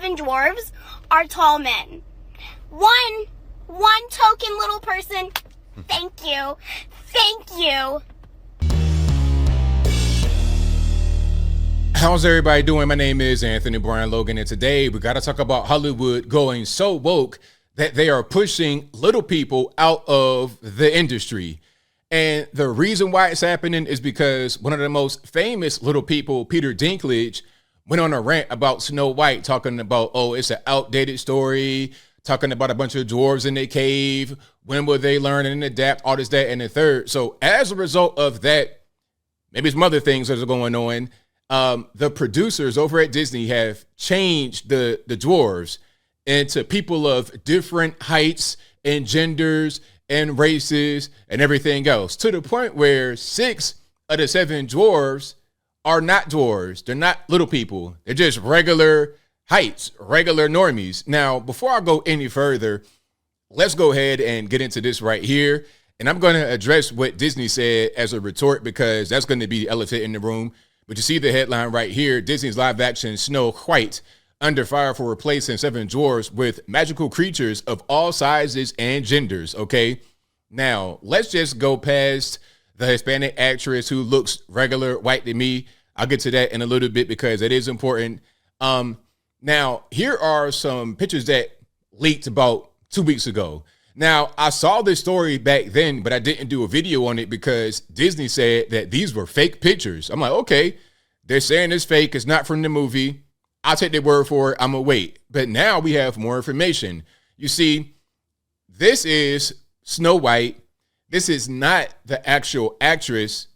seven dwarves are tall men. One token little person. Thank you. Thank you. How's everybody doing? My name is Anthony Brian Logan, and today we got to talk about Hollywood going so woke that they are pushing little people out of the industry. And the reason why it's happening is because one of the most famous little people, Peter Dinklage, went on a rant about Snow White, talking about, oh, it's an outdated story, talking about a bunch of dwarves in a cave. When will they learn and adapt? All this, that, and the third. So as a result of that, maybe some other things that are going on. The producers over at Disney have changed the dwarves into people of different heights and genders and races and everything else, to the point where 6 of the 7 dwarves are not dwarves. They're not little people. They're just regular heights, regular normies. Now, before I go any further, let's go ahead and get into this right here. And I'm going to address what Disney said as a retort, because that's going to be the elephant in the room. But you see the headline right here: Disney's live action Snow White under fire for replacing 7 dwarves with magical creatures of all sizes and genders. Okay, now let's just go past the Hispanic actress who looks regular white to me. I'll get to that in a little bit because it is important. Now here are some pictures that leaked about 2 weeks ago. Now, I saw this story back then, but I didn't do a video on it because Disney said that these were fake pictures. I'm like, okay, they're saying it's fake. It's not from the movie. I'll take their word for it. I'm going to wait. But now we have more information. You see, this is Snow White. This is not the actual actress,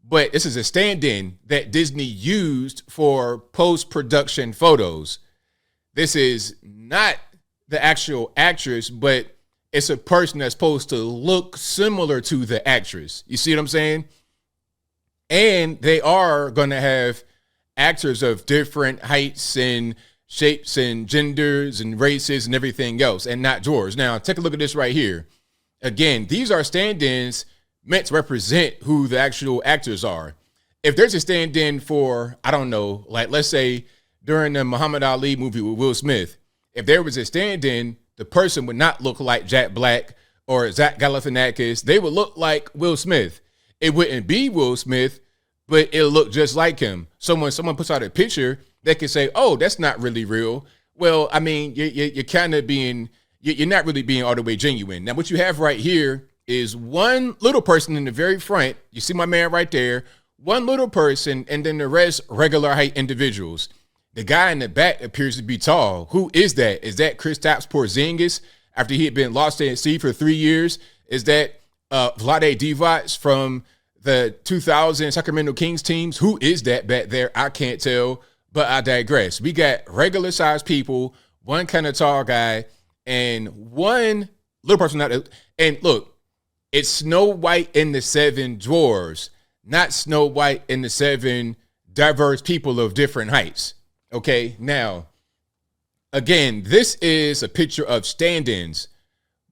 but this is a stand-in that Disney used for post-production photos. This is not the actual actress, but it's a person that's supposed to look similar to the actress. You see what I'm saying? And they are going to have actors of different heights and shapes and genders and races and everything else, and not dwarves. Now, take a look at this right here. Again, these are stand-ins meant to represent who the actual actors are. If there's a stand-in for, I don't know, like let's say during the Muhammad Ali movie with Will Smith, if there was a stand-in, the person would not look like Jack Black or Zach Galifianakis. They would look like Will Smith. It wouldn't be Will Smith, but it'll look just like him. So when someone puts out a picture, they can say, oh, that's not really real. Well, I mean, you're kind of being, you're not really being all the way genuine. Now, what you have right here is one little person in the very front. You see my man right there, one little person, and then the rest regular height individuals. The guy in the back appears to be tall. Who is that? Is that Kristaps Porzingis after he had been lost at sea for 3 years? Is that Vlade Divac from the 2000 Sacramento Kings teams? Who is that back there? I can't tell, but I digress. We got regular sized people, one kind of tall guy, and one little person. And look, it's Snow White and the 7 dwarves, not Snow White and the 7 diverse people of different heights. Okay, now, again, this is a picture of stand-ins,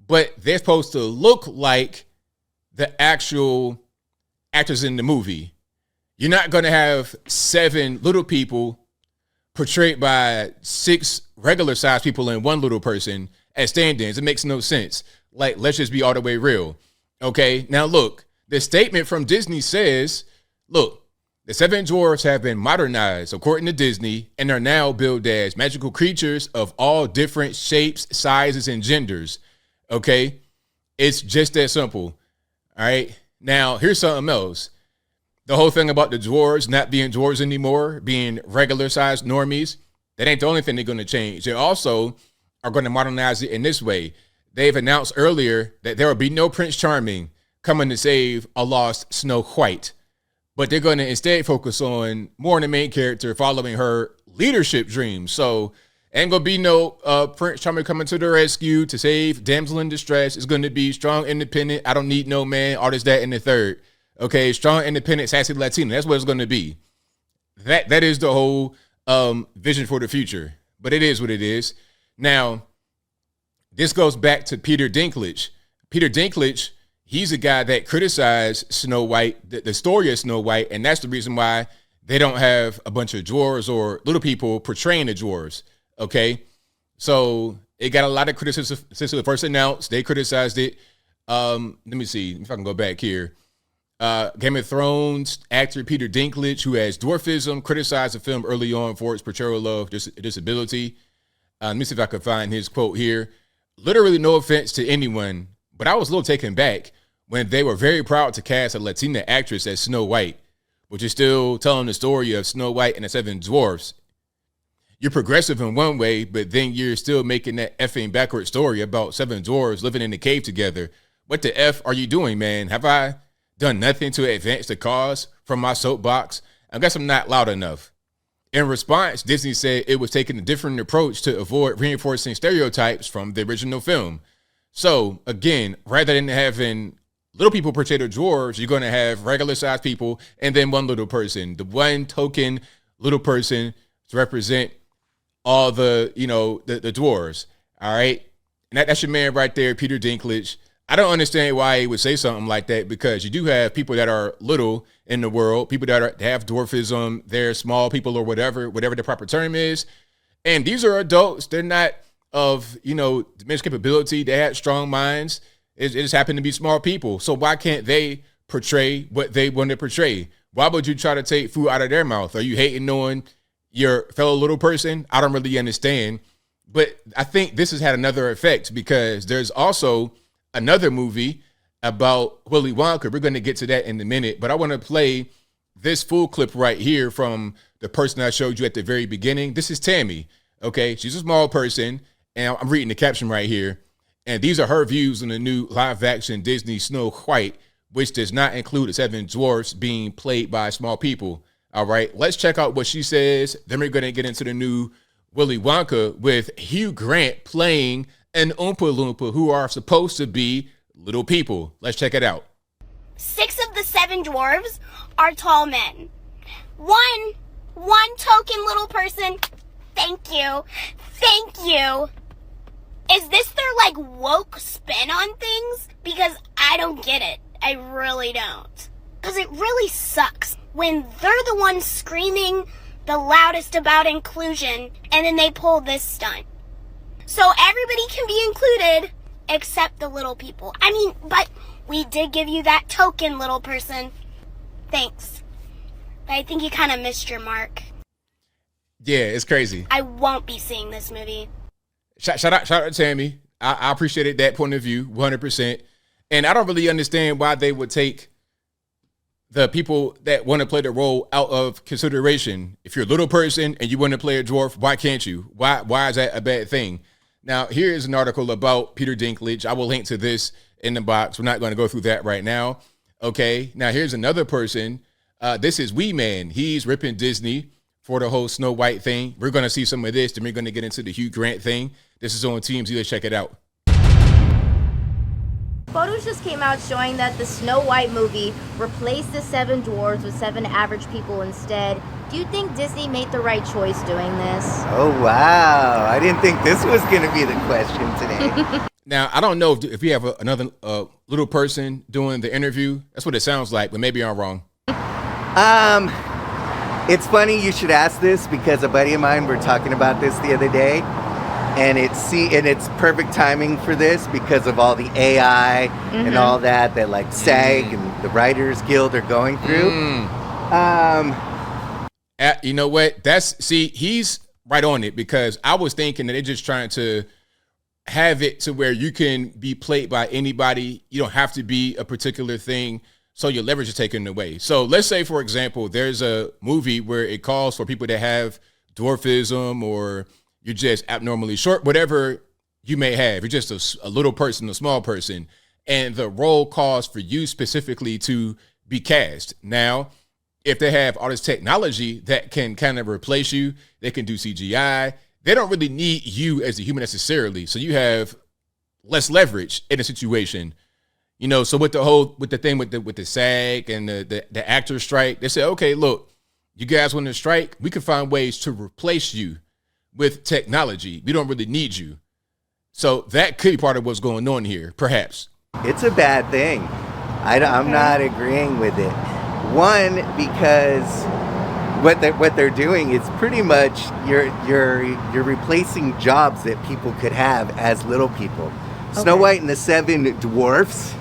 but they're supposed to look like the actual actors in the movie. You're not going to have 7 little people portrayed by 6 regular-sized people and one little person as stand-ins. It makes no sense. Like, let's just be all the way real. Okay, now look, the statement from Disney says, look, the 7 dwarves have been modernized, according to Disney, and are now billed as magical creatures of all different shapes, sizes, and genders. Okay? It's just that simple. All right? Now, here's something else. The whole thing about the dwarves not being dwarves anymore, being regular-sized normies, that ain't the only thing they're going to change. They also are going to modernize it in this way. They've announced earlier that there will be no Prince Charming coming to save a lost Snow White. But they're going to instead focus on more on the main character following her leadership dreams. So ain't going to be no Prince Charming coming to the rescue to save damsel in distress. It's going to be strong, independent, I don't need no man, all this, that, and the third. Okay, strong, independent, sassy Latina. That's what it's going to be. That is the whole vision for the future. But it is what it is. Now, this goes back to Peter Dinklage. Peter Dinklage, he's a guy that criticized Snow White, the story of Snow White, and that's the reason why they don't have a bunch of dwarves or little people portraying the dwarves. Okay. So it got a lot of criticism since it was first announced. They criticized it. Let me see if I can go back here. Game of Thrones actor Peter Dinklage, who has dwarfism, criticized the film early on for its portrayal of disability. Let me see if I can find his quote here. Literally, no offense to anyone, but I was a little taken back when they were very proud to cast a Latina actress as Snow White, which is still telling the story of Snow White and the Seven Dwarfs. You're progressive in one way, but then you're still making that effing backward story about seven dwarves living in a cave together. What the F are you doing, man? Have I done nothing to advance the cause from my soapbox? I guess I'm not loud enough. In response, Disney said it was taking a different approach to avoid reinforcing stereotypes from the original film. So, again, rather than having little people portray the dwarves, you're going to have regular-sized people and then one little person. The one token little person to represent all the dwarves. All right? And that's your man right there, Peter Dinklage. I don't understand why he would say something like that, because you do have people that are little in the world, people that have dwarfism, they're small people or whatever the proper term is. And these are adults. They're not of, diminished capability. They had strong minds. It just happened to be small people. So why can't they portray what they want to portray? Why would you try to take food out of their mouth? Are you hating on your fellow little person? I don't really understand. But I think this has had another effect, because there's also another movie about Willy Wonka. We're going to get to that in a minute, but I want to play this full clip right here from the person I showed you at the very beginning. This is Tammy. Okay, she's a small person, and I'm reading the caption right here. And these are her views on the new live-action Disney Snow White, which does not include the seven dwarfs being played by small people. All right, let's check out what she says. Then we're going to get into the new Willy Wonka with Hugh Grant playing an Oompa Loompa, who are supposed to be little people. Let's check it out. 6 of the 7 dwarves are tall men. One token little person. Thank you. Thank you. Is this their, woke spin on things? Because I don't get it. I really don't. Because it really sucks when they're the ones screaming the loudest about inclusion, and then they pull this stunt. So everybody can be included except the little people. But we did give you that token, little person. Thanks. But I think you kind of missed your mark. Yeah, it's crazy. I won't be seeing this movie. Shout out to Tammy. I appreciated that point of view, 100%. And I don't really understand why they would take the people that want to play the role out of consideration. If you're a little person and you want to play a dwarf, why can't you? Why is that a bad thing? Now, here is an article about Peter Dinklage. I will link to this in the box. We're not going to go through that right now. Okay. Now, here's another person. This is Wee Man. He's ripping Disney for the whole Snow White thing. We're going to see some of this. Then we're going to get into the Hugh Grant thing. This is on TMZ. Let's check it out. Photos just came out showing that the Snow White movie replaced the 7 dwarves with 7 average people instead. Do you think Disney made the right choice doing this? Oh, wow. I didn't think this was going to be the question today. Now, I don't know if we have another little person doing the interview. That's what it sounds like, but maybe I'm wrong. It's funny you should ask this, because a buddy of mine, were talking about this the other day. And it's perfect timing for this because of all the AI and all that SAG and the Writers Guild are going through. You know what? He's right on it, because I was thinking that they're just trying to have it to where you can be played by anybody. You don't have to be a particular thing, so your leverage is taken away. So let's say, for example, there's a movie where it calls for people that have dwarfism, or you're just abnormally short, whatever you may have. You're just a little person, a small person, and the role calls for you specifically to be cast. Now, if they have all this technology that can kind of replace you, they can do CGI. They don't really need you as a human necessarily. So you have less leverage in a situation. So with the SAG and the actor strike, they say, okay, look, you guys want to strike? We can find ways to replace you with technology. We don't really need you. So that could be part of what's going on here, perhaps. It's a bad thing. I'm not agreeing with it. One, because what they're doing is pretty much you're replacing jobs that people could have as little people. Snow Okay. White and the Seven Dwarfs,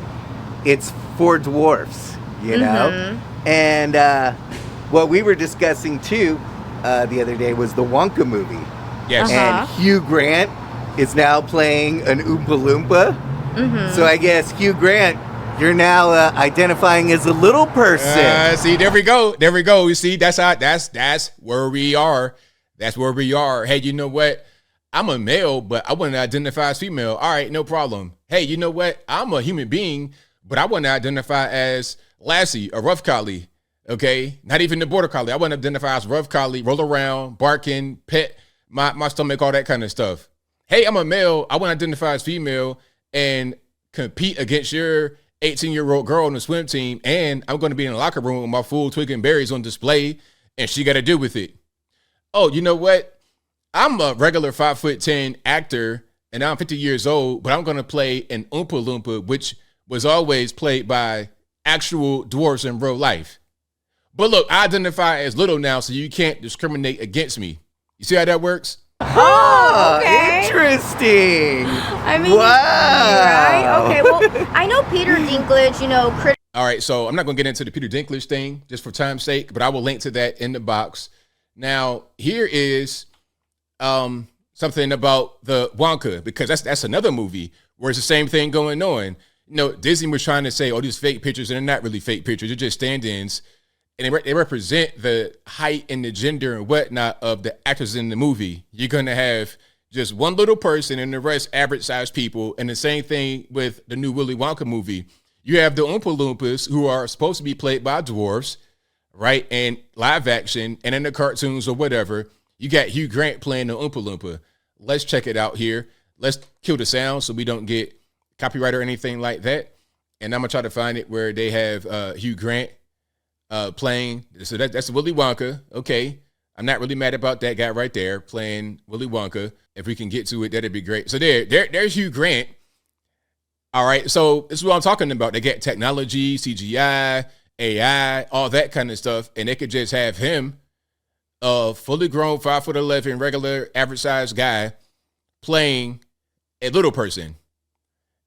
it's for dwarfs, you know? And what we were discussing too the other day was the Wonka movie. Yes. And Hugh Grant is now playing an Oompa Loompa. So I guess, Hugh Grant, you're now identifying as a little person. See, there we go. There we go. You see, that's where we are. That's where we are. Hey, you know what? I'm a male, but I want to identify as female. All right, no problem. Hey, you know what? I'm a human being, but I want to identify as Lassie, a rough collie. Okay, not even the border collie. I want to identify as rough collie, roll around, barking, pet my stomach, all that kind of stuff. Hey, I'm a male. I want to identify as female and compete against your 18-year-old girl on the swim team, and I'm going to be in the locker room with my full twig and berries on display, and she got to deal with it. Oh, you know what? I'm a regular 5'10" actor, and I'm 50 years old, but I'm going to play an Oompa Loompa, which was always played by actual dwarves in real life. But look, I identify as little now, so you can't discriminate against me. You see how that works? Oh, okay. Interesting. I mean, Wow. right? Okay, well, I know Peter Dinklage, All right, so I'm not going to get into the Peter Dinklage thing just for time's sake, but I will link to that in the box. Now, here is something about the Wonka, because that's another movie where it's the same thing going on. Disney was trying to say, oh, these fake pictures, and they're not really fake pictures. They're just stand-ins. And they represent the height and the gender and whatnot of the actors in the movie. You're going to have just one little person and the rest average-sized people. And the same thing with the new Willy Wonka movie. You have the Oompa Loompas, who are supposed to be played by dwarves, right? And live action and in the cartoons or whatever. You got Hugh Grant playing the Oompa Loompa. Let's check it out here. Let's kill the sound so we don't get copyright or anything like that. And I'm going to try to find it where they have Hugh Grant playing. So that's Willy Wonka. Okay. I'm not really mad about that guy right there playing Willy Wonka. If we can get to it, that'd be great. So there's Hugh Grant. All right. So this is what I'm talking about. They get technology, CGI, AI, all that kind of stuff. And they could just have him, a fully grown 5'11" regular average sized guy playing a little person.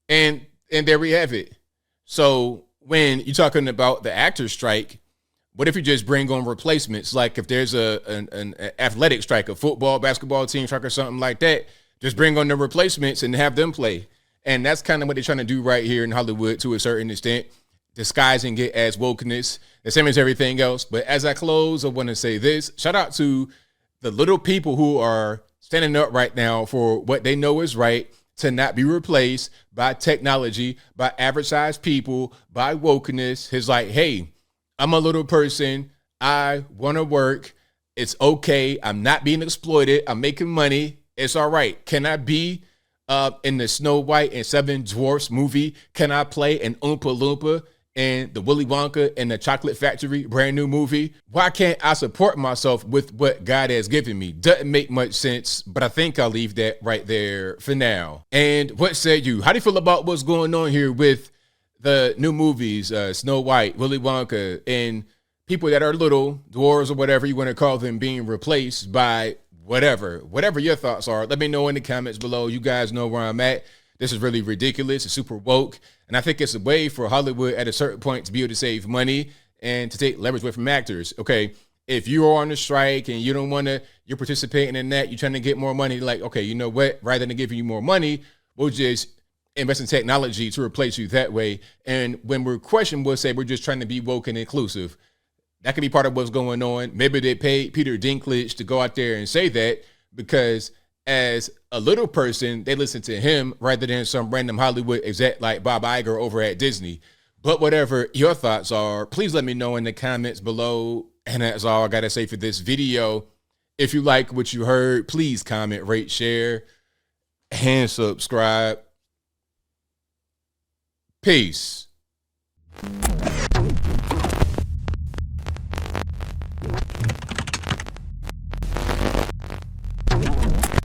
And there we have it. So when you're talking about the actors strike, what if you just bring on replacements? Like if there's an athletic strike, a football, basketball team strike or something like that, just bring on the replacements and have them play. And that's kind of what they're trying to do right here in Hollywood to a certain extent, disguising it as wokeness, the same as everything else. But as I close, I want to say this. Shout out to the little people who are standing up right now for what they know is right, to not be replaced by technology, by average-sized people, by wokeness. It's like, hey, I'm a little person. I want to work. It's okay. I'm not being exploited. I'm making money. It's all right. Can I be in the Snow White and Seven Dwarfs movie? Can I play an Oompa Loompa in the Willy Wonka and the Chocolate Factory brand new movie? Why can't I support myself with what God has given me? Doesn't make much sense, but I think I'll leave that right there for now. And what say you? How do you feel about what's going on here with the new movies, Snow White, Willy Wonka, and people that are little, dwarves or whatever you want to call them, being replaced by whatever your thoughts are? Let me know in the comments below. You guys know where I'm at. This is really ridiculous. It's super woke. And I think it's a way for Hollywood at a certain point to be able to save money and to take leverage away from actors. Okay, if you are on a strike and you don't want to, you're participating in that, you're trying to get more money, like, okay, you know what? Rather than giving you more money, we'll just invest in technology to replace you that way. And when we're questioned, we'll say we're just trying to be woke and inclusive. That could be part of what's going on. Maybe they paid Peter Dinklage to go out there and say that because as a little person, they listen to him rather than some random Hollywood exec like Bob Iger over at Disney. But whatever your thoughts are, please let me know in the comments below. And that's all I got to say for this video. If you like what you heard, please comment, rate, share, and subscribe. Peace.